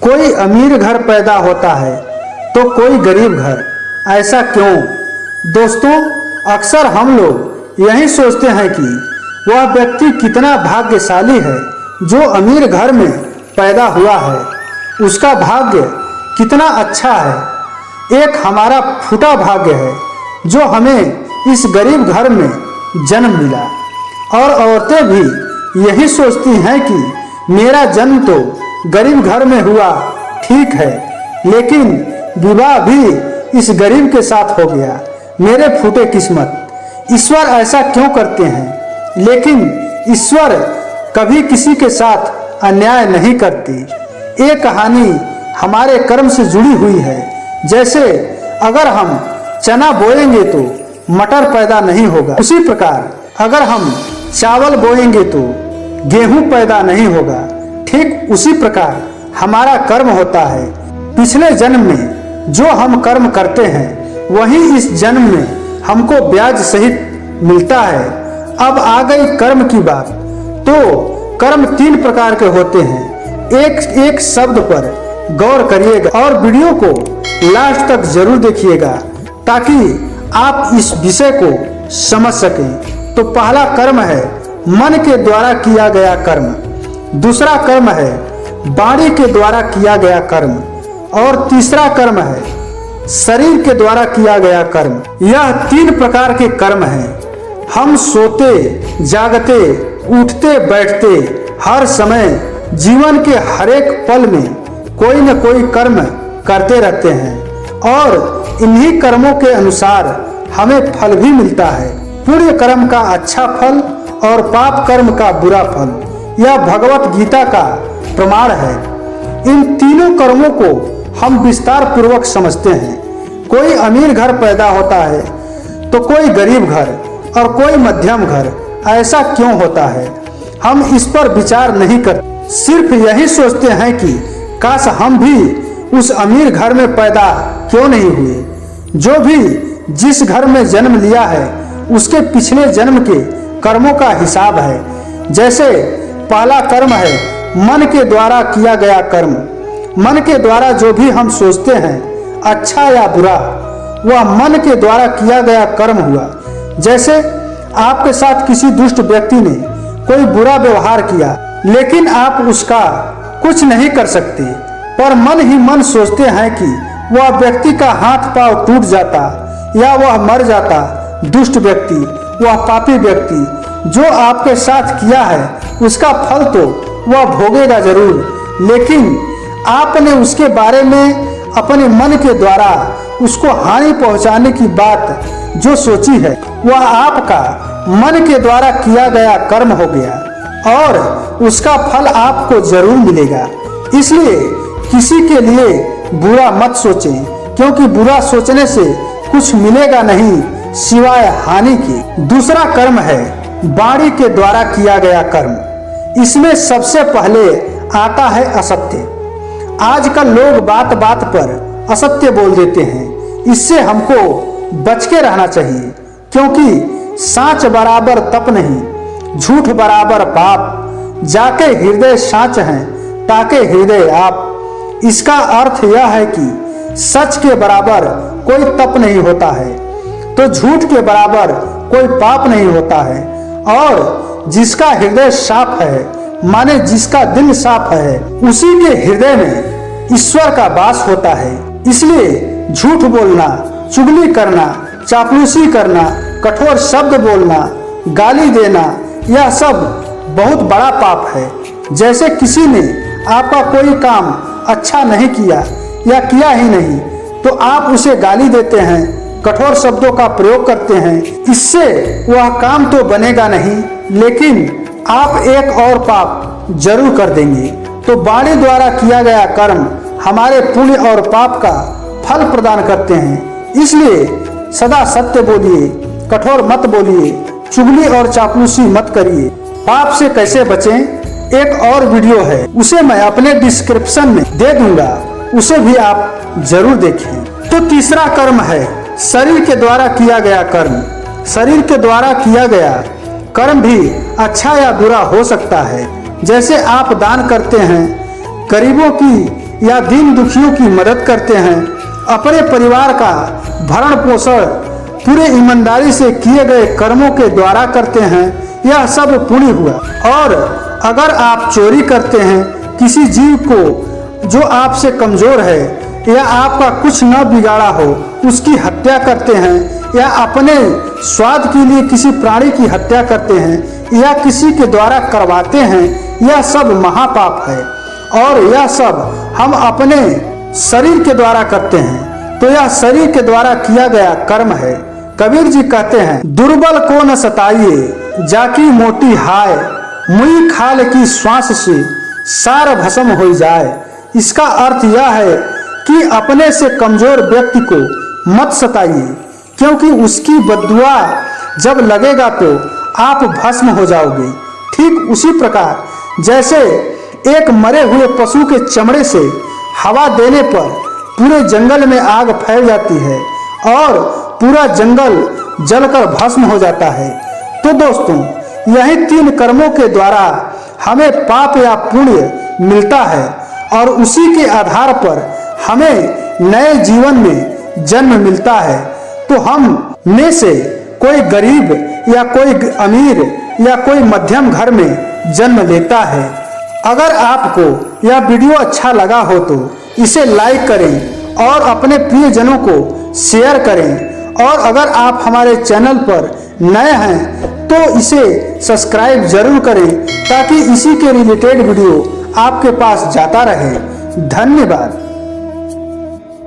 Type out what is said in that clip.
कोई अमीर घर पैदा होता है तो कोई गरीब घर, ऐसा क्यों? दोस्तों, अक्सर हम लोग यही सोचते हैं कि वह व्यक्ति कितना भाग्यशाली है जो अमीर घर में पैदा हुआ है, उसका भाग्य कितना अच्छा है। एक हमारा फूटा भाग्य है जो हमें इस गरीब घर में जन्म मिला। और औरतें भी यही सोचती हैं कि मेरा जन्म तो गरीब घर में हुआ, ठीक है, लेकिन विवाह भी इस गरीब के साथ हो गया। मेरे फूटे किस्मत। ईश्वर ऐसा क्यों करते हैं? लेकिन ईश्वर कभी किसी के साथ अन्याय नहीं करते। ये कहानी हमारे कर्म से जुड़ी हुई है। जैसे अगर हम चना बोएंगे तो मटर पैदा नहीं होगा, उसी प्रकार अगर हम चावल बोएंगे तो गेहूं पैदा नहीं होगा। ठीक उसी प्रकार हमारा कर्म होता है। पिछले जन्म में जो हम कर्म करते हैं वही इस जन्म में हमको ब्याज सहित मिलता है। अब आ गई कर्म की बात, तो कर्म 3 प्रकार के होते हैं। एक शब्द पर गौर करिएगा और वीडियो को लास्ट तक जरूर देखिएगा ताकि आप इस विषय को समझ सकें। तो पहला कर्म है मन के द्वारा किया गया कर्म, दूसरा कर्म है वाणी के द्वारा किया गया कर्म और तीसरा कर्म है शरीर के द्वारा किया गया कर्म। यह 3 प्रकार के कर्म हैं। हम सोते जागते उठते बैठते हर समय जीवन के हर एक पल में कोई न कोई कर्म करते रहते हैं और इन्हीं कर्मों के अनुसार हमें फल भी मिलता है। पुण्य कर्म का अच्छा फल और पाप कर्म का बुरा फल, यह भगवत गीता का प्रमाण है। इन तीनों कर्मों को हम विस्तार पूर्वक समझते हैं। कोई अमीर घर पैदा होता है तो कोई गरीब घर और कोई मध्यम घर, ऐसा क्यों होता है? हम इस पर विचार नहीं करते, सिर्फ यही सोचते हैं कि काश हम भी उस अमीर घर में पैदा क्यों नहीं हुए। जो भी जिस घर में जन्म लिया है उसके पिछले जन्म के कर्मों का हिसाब है। जैसे पहला कर्म है मन के द्वारा किया गया कर्म। मन के द्वारा जो भी हम सोचते हैं अच्छा या बुरा, वह मन के द्वारा किया गया कर्म हुआ। जैसे आपके साथ किसी दुष्ट व्यक्ति ने कोई बुरा व्यवहार किया, लेकिन आप उसका कुछ नहीं कर सकते, पर मन ही मन सोचते हैं कि वह व्यक्ति का हाथ पांव टूट जाता या वह मर जाता। दुष्ट व्यक्ति, वह पापी व्यक्ति जो आपके साथ किया है उसका फल तो वह भोगेगा जरूर, लेकिन आपने उसके बारे में अपने मन के द्वारा उसको हानि पहुंचाने की बात जो सोची है वह आपका मन के द्वारा किया गया कर्म हो गया और उसका फल आपको जरूर मिलेगा। इसलिए किसी के लिए बुरा मत सोचें, क्योंकि बुरा सोचने से कुछ मिलेगा नहीं सिवाय हानि के। दूसरा कर्म है वाणी के द्वारा किया गया कर्म। इसमें सबसे पहले आता है असत्य। आजकल लोग बात बात पर असत्य बोल देते हैं। इससे हमको बच के रहना चाहिए, क्योंकि साँच बराबर तप नहीं, झूठ बराबर पाप। जाके हृदय साँच हैं ताके हृदय आप। इसका अर्थ यह है कि सच के बराबर कोई तप नहीं होता है तो झूठ के बराबर कोई पाप नहीं होता है। और जिसका हृदय साफ है, माने जिसका दिल साफ है, उसी के हृदय में ईश्वर का वास होता है। इसलिए झूठ बोलना, चुगली करना, चापलूसी करना, कठोर शब्द बोलना, गाली देना, यह सब बहुत बड़ा पाप है। जैसे किसी ने आपका कोई काम अच्छा नहीं किया या किया ही नहीं तो आप उसे गाली देते हैं, कठोर शब्दों का प्रयोग करते हैं। इससे वह काम तो बनेगा नहीं, लेकिन आप एक और पाप जरूर कर देंगे। तो वाणी द्वारा किया गया कर्म हमारे पुण्य और पाप का फल प्रदान करते हैं। इसलिए सदा सत्य बोलिए, कठोर मत बोलिए, चुगली और चापलूसी मत करिए। पाप से कैसे बचें, एक और वीडियो है, उसे मैं अपने डिस्क्रिप्शन में दे दूंगा, उसे भी आप जरूर देखें। तो तीसरा कर्म है शरीर के द्वारा किया गया कर्म। शरीर के द्वारा किया गया कर्म भी अच्छा या बुरा हो सकता है। जैसे आप दान करते हैं, गरीबों की या दीन दुखियों की मदद करते हैं, अपने परिवार का भरण पोषण पूरे ईमानदारी से किए गए कर्मों के द्वारा करते हैं, यह सब पुण्य हुआ। और अगर आप चोरी करते हैं, किसी जीव को जो आपसे कमजोर है या आपका कुछ न बिगाड़ा हो उसकी हत्या करते हैं, या अपने स्वाद के लिए किसी प्राणी की हत्या करते हैं या किसी के द्वारा करवाते हैं, यह सब महापाप है और यह सब हम अपने शरीर के द्वारा करते हैं, तो यह शरीर के द्वारा किया गया कर्म है। कबीर जी कहते हैं, दुर्बल को न सताइए जाकी मोटी हाय, मुई खाल की श्वास से सार भस्म हो जाए। इसका अर्थ यह है कि अपने से कमजोर व्यक्ति को मत सताइए, क्योंकि उसकी बद्दुआ जब लगेगा तो आप भस्म हो जाओगे। ठीक उसी प्रकार जैसे एक मरे हुए पशु के चमड़े से हवा देने पर पूरे जंगल में आग फैल जाती है और पूरा जंगल जलकर भस्म हो जाता है। तो दोस्तों, यही 3 कर्मों के द्वारा हमें पाप या पुण्य मिलता है और उसी के आधार पर हमें नए जीवन में जन्म मिलता है। तो हम में से कोई गरीब या कोई अमीर या कोई मध्यम घर में जन्म लेता है। अगर आपको यह वीडियो अच्छा लगा हो तो इसे लाइक करें और अपने प्रियजनों को शेयर करें, और अगर आप हमारे चैनल पर नए हैं तो इसे सब्सक्राइब जरूर करें ताकि इसी के रिलेटेड वीडियो आपके पास जाता रहे। धन्यवाद।